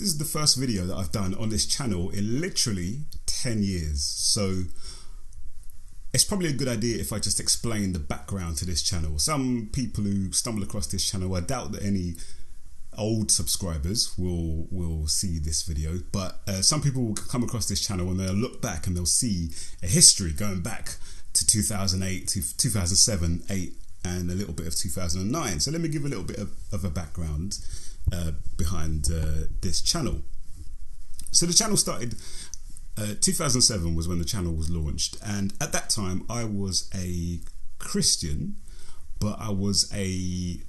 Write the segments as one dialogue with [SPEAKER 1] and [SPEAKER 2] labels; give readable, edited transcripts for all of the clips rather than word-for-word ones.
[SPEAKER 1] this is the first video that I've done on this channel in literally 10 years. So it's probably a good idea if I just explain the background to this channel. Some people who stumble across this channel, I doubt that any old subscribers will see this video, but some people will come across this channel and they'll look back and they'll see a history going back to 2008, to 2007, 8, and a little bit of 2009. So let me give a little bit of a background behind this channel. So the channel started 2007 was when the channel was launched, and at that time I was a Christian, but I was a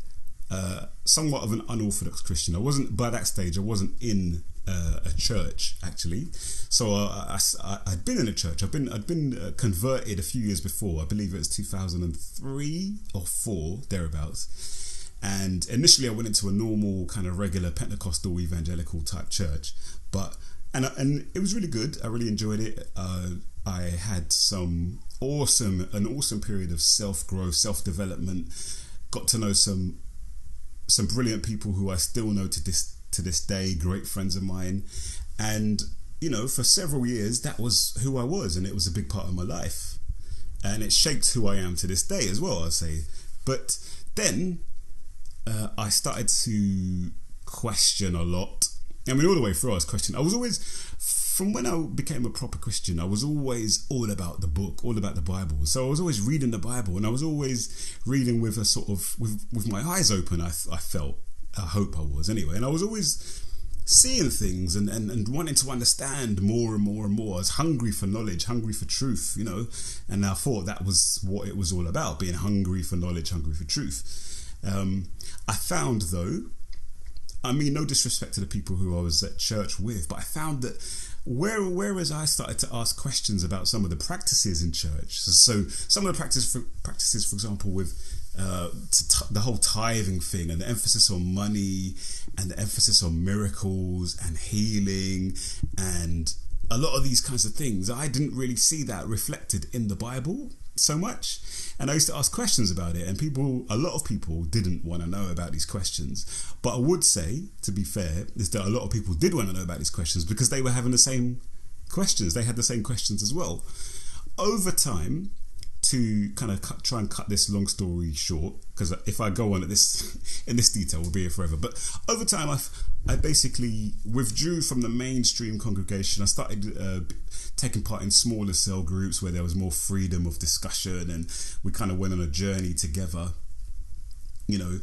[SPEAKER 1] somewhat of an unorthodox Christian. I wasn't, by that stage, I wasn't in a church actually. So I'd been in a church. I'd been converted a few years before. I believe it was 2003 or 4 thereabouts. And initially, I went into a normal kind of regular Pentecostal evangelical type church, and it was really good. I really enjoyed it. I had an awesome period of self-growth, self-development. Got to know some brilliant people who I still know to this day, great friends of mine. And, you know, for several years, that was who I was, and it was a big part of my life. And it shaped who I am to this day as well, I'd say. But then I started to question a lot. I mean, all the way through I was questioning. I was always, from when I became a proper Christian, I was always all about the book, all about the Bible. So I was always reading the Bible, and I was always reading with a sort of, with my eyes open, I felt. I hope I was anyway. And I was always seeing things and wanting to understand more and more and more. I was hungry for knowledge, hungry for truth, you know. And I thought that was what it was all about, being hungry for knowledge, hungry for truth. I found though, I mean, no disrespect to the people who I was at church with, but I found that whereas I started to ask questions about some of the practices in church, so some of the practices, for example, with the whole tithing thing and the emphasis on money and the emphasis on miracles and healing and a lot of these kinds of things, I didn't really see that reflected in the Bible so much. And I used to ask questions about it, and a lot of people didn't want to know about these questions. But I would say, to be fair, is that a lot of people did want to know about these questions because they were having the same questions. They had the same questions as well. Over time, to kind of try and cut this long story short, because if I go on in this detail, we'll be here forever. But over time, I basically withdrew from the mainstream congregation. I started taking part in smaller cell groups where there was more freedom of discussion, and we kind of went on a journey together. You know,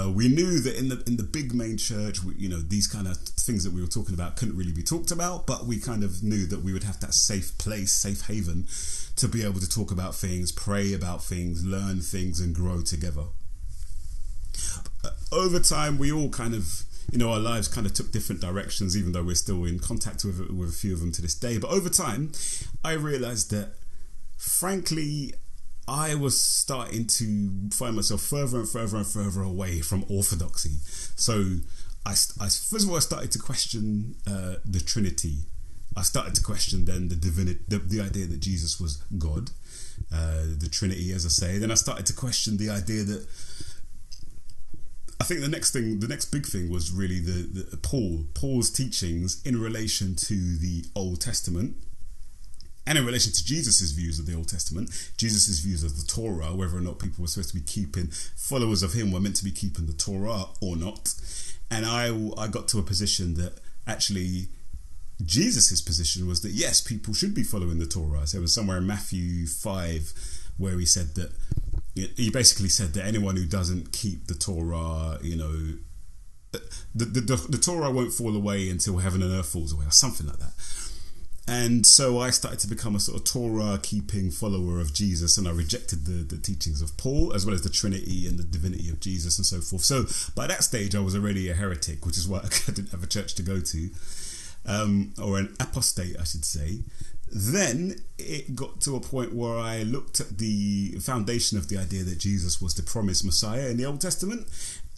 [SPEAKER 1] we knew that in the big main church, these kind of things that we were talking about couldn't really be talked about, but we kind of knew that we would have that safe place, safe haven, to be able to talk about things, pray about things, learn things, and grow together. Over time, we all kind of, our lives kind of took different directions, even though we're still in contact with a few of them to this day. But over time, I realized that, frankly, I was starting to find myself further and further and further away from orthodoxy. So I first of all, I started to question the Trinity. I started to question then the divinity, the idea that Jesus was God, the Trinity, as I say. Then I started to question the idea that, I think the next big thing was really the Paul's teachings in relation to the Old Testament. And in relation to Jesus' views of the Old Testament, Jesus' views of the Torah, whether or not people were supposed to be followers of him were meant to be keeping the Torah or not. And I got to a position that actually Jesus' position was that yes, people should be following the Torah. So it was somewhere in Matthew 5 where he basically said that anyone who doesn't keep the Torah, the Torah won't fall away until heaven and earth falls away, or something like that. And so I started to become a sort of Torah-keeping follower of Jesus, and I rejected the teachings of Paul, as well as the Trinity and the divinity of Jesus and so forth. So by that stage, I was already a heretic, which is why I didn't have a church to go to, or an apostate, I should say. Then it got to a point where I looked at the foundation of the idea that Jesus was the promised Messiah in the Old Testament,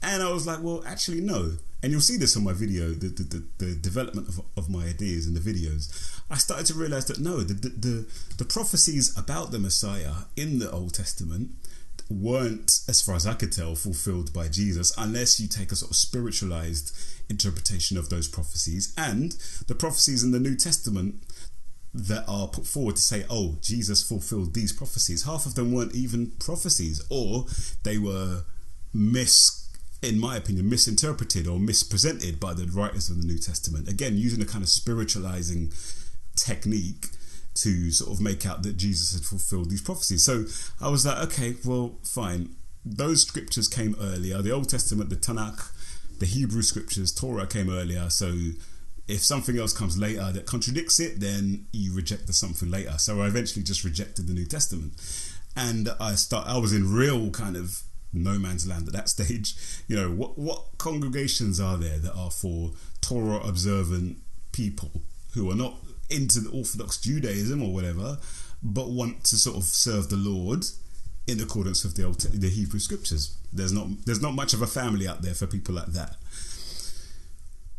[SPEAKER 1] and I was like, well, actually, no. And you'll see this on my video, the development of my ideas in the videos. I started to realize that no, the prophecies about the Messiah in the Old Testament weren't, as far as I could tell, fulfilled by Jesus, unless you take a sort of spiritualized interpretation of those prophecies. And the prophecies in the New Testament that are put forward to say, oh, Jesus fulfilled these prophecies, half of them weren't even prophecies, or they were in my opinion, misinterpreted or mispresented by the writers of the New Testament. Again, using a kind of spiritualizing technique to sort of make out that Jesus had fulfilled these prophecies. So I was like, okay, well, fine. Those scriptures came earlier. The Old Testament, the Tanakh, the Hebrew scriptures, Torah came earlier. So if something else comes later that contradicts it, then you reject the something later. So I eventually just rejected the New Testament. And I was in real kind of no man's land at that stage. You know, what congregations are there that are for Torah observant people who are not into the Orthodox Judaism or whatever, but want to sort of serve the Lord in accordance with the Hebrew scriptures? There's not much of a family out there for people like that.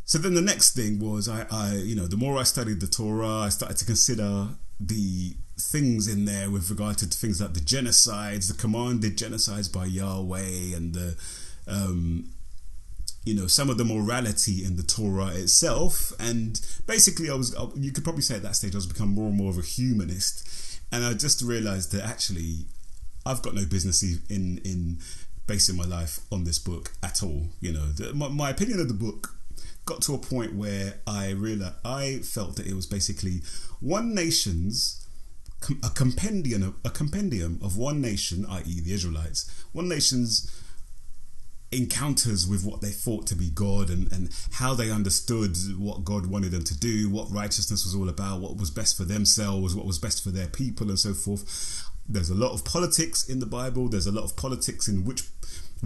[SPEAKER 1] So then the next thing was I the more I studied the Torah, I started to consider the things in there with regard to things like the genocides, the commanded genocides by Yahweh, and the some of the morality in the Torah itself. And basically you could probably say at that stage I was becoming more and more of a humanist, and I just realized that actually I've got no business in basing my life on this book at all. My opinion of the book got to a point where I felt that it was basically a compendium of one nation, i.e. the Israelites, one nation's encounters with what they thought to be God, and how they understood what God wanted them to do, what righteousness was all about, what was best for themselves, what was best for their people, and so forth. There's a lot of politics in the Bible. There's a lot of politics in which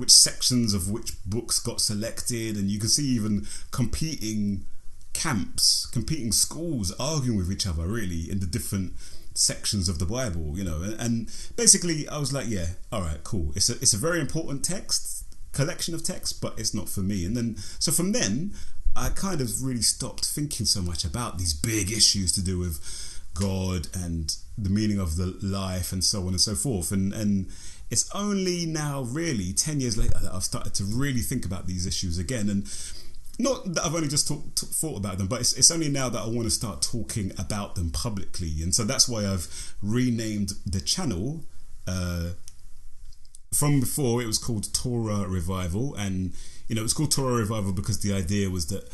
[SPEAKER 1] sections of which books got selected, and you can see even competing camps, competing schools arguing with each other really in the different sections of the Bible, and basically I was like, yeah, all right, cool. It's a very important collection of texts, but it's not for me. And then so from then I kind of really stopped thinking so much about these big issues to do with God and the meaning of the life and so on and so forth, and it's only now really 10 years later that I've started to really think about these issues again. And not that I've only just thought about them, but it's only now that I want to start talking about them publicly. And so that's why I've renamed the channel. From before, it was called Torahrevival, and it was called Torahrevival because the idea was that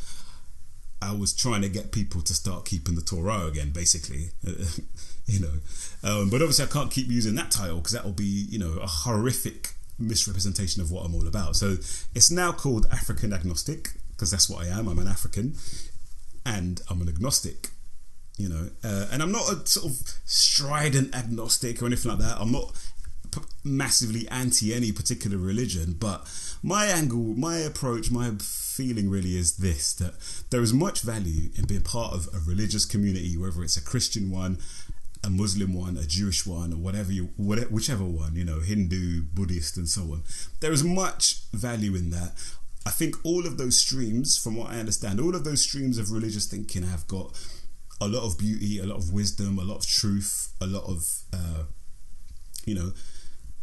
[SPEAKER 1] I was trying to get people to start keeping the Torah again, basically. But obviously I can't keep using that title because that will be, a horrific misrepresentation of what I'm all about. So it's now called AfricanAgnostic because that's what I am. I'm an African and I'm an agnostic, and I'm not a sort of strident agnostic or anything like that. I'm not massively anti any particular religion, but my angle, my approach, my feeling really is this: that there is much value in being part of a religious community, whether it's a Christian one, a Muslim one, a Jewish one, or whichever one, Hindu, Buddhist, and so on. There is much value in that. I think all of those streams, from what I understand, all of those streams of religious thinking have got a lot of beauty, a lot of wisdom, a lot of truth, a lot of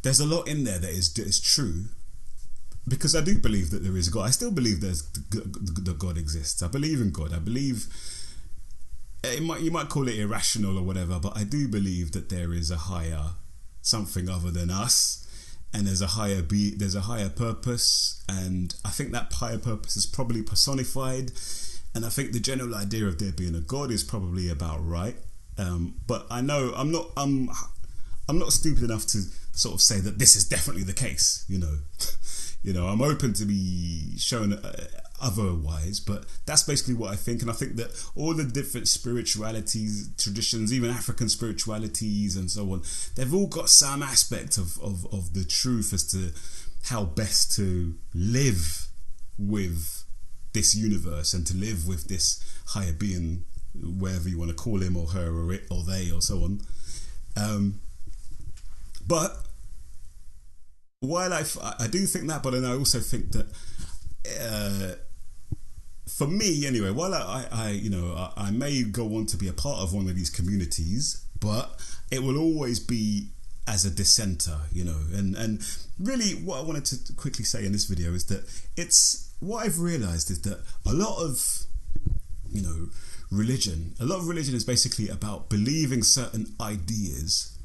[SPEAKER 1] there's a lot in there that is true, because I do believe that there is a God. I still believe that God exists. I believe in God. I believe you might call it irrational or whatever, but I do believe that there is a higher something other than us, and there's a higher purpose, and I think that higher purpose is probably personified, and I think the general idea of there being a God is probably about right. But I know I'm not stupid enough to sort of say that this is definitely the case, I'm open to be shown otherwise, but that's basically what I think. And I think that all the different spiritualities, traditions, even African spiritualities and so on, they've all got some aspect of the truth as to how best to live with this universe and to live with this higher being, wherever you want to call him or her or it or they or so on. But while I do think that, but then I also think that for me anyway, while I may go on to be a part of one of these communities, but it will always be as a dissenter, you know. And really what I wanted to quickly say in this video is that what I've realized is that a lot of religion is basically about believing certain ideas.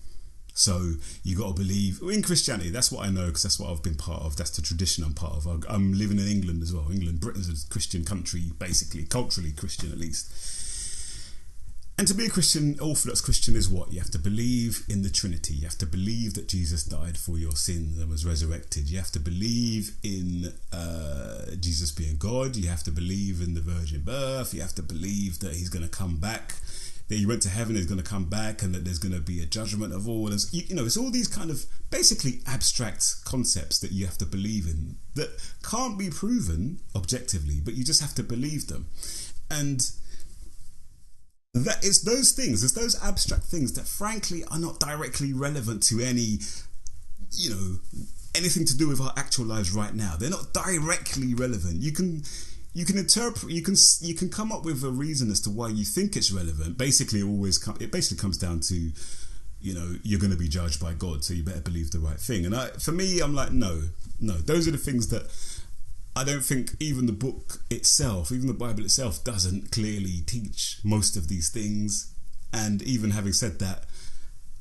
[SPEAKER 1] So you got to believe in Christianity. That's what I know, because that's what I've been part of. That's the tradition I'm part of. I'm living in England as well. Britain's a Christian country, basically, culturally Christian at least. And to be a Christian, Orthodox Christian, is what? You have to believe in the Trinity. You have to believe that Jesus died for your sins and was resurrected. You have to believe in Jesus being God. You have to believe in the virgin birth. You have to believe that he's going to come back, that he went to heaven, he's going to come back, and that there's going to be a judgment of all. It's all these kind of basically abstract concepts that you have to believe in that can't be proven objectively, but you just have to believe them. And that it's those things, it's those abstract things that frankly are not directly relevant to any, anything to do with our actual lives right now. They're not directly relevant. You can interpret, you can come up with a reason as to why you think it's relevant. Basically, it basically comes down to, you're going to be judged by God, so you better believe the right thing. And for me, I'm like, no, those are the things that I don't think even the book itself, even the Bible itself, doesn't clearly teach most of these things. And even having said that,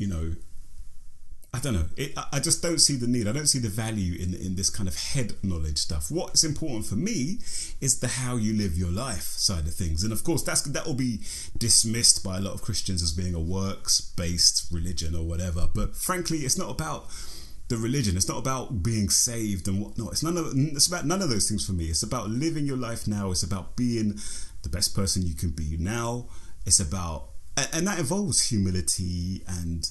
[SPEAKER 1] I don't know. I just don't see the need. I don't see the value in this kind of head knowledge stuff. What's important for me is the how you live your life side of things. And of course, that will be dismissed by a lot of Christians as being a works-based religion or whatever. But frankly, it's not about the religion. It's not about being saved and whatnot. It's about none of those things for me. It's about living your life now. It's about being the best person you can be now. It's about, and that involves humility and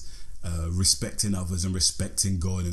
[SPEAKER 1] respecting others and respecting God and so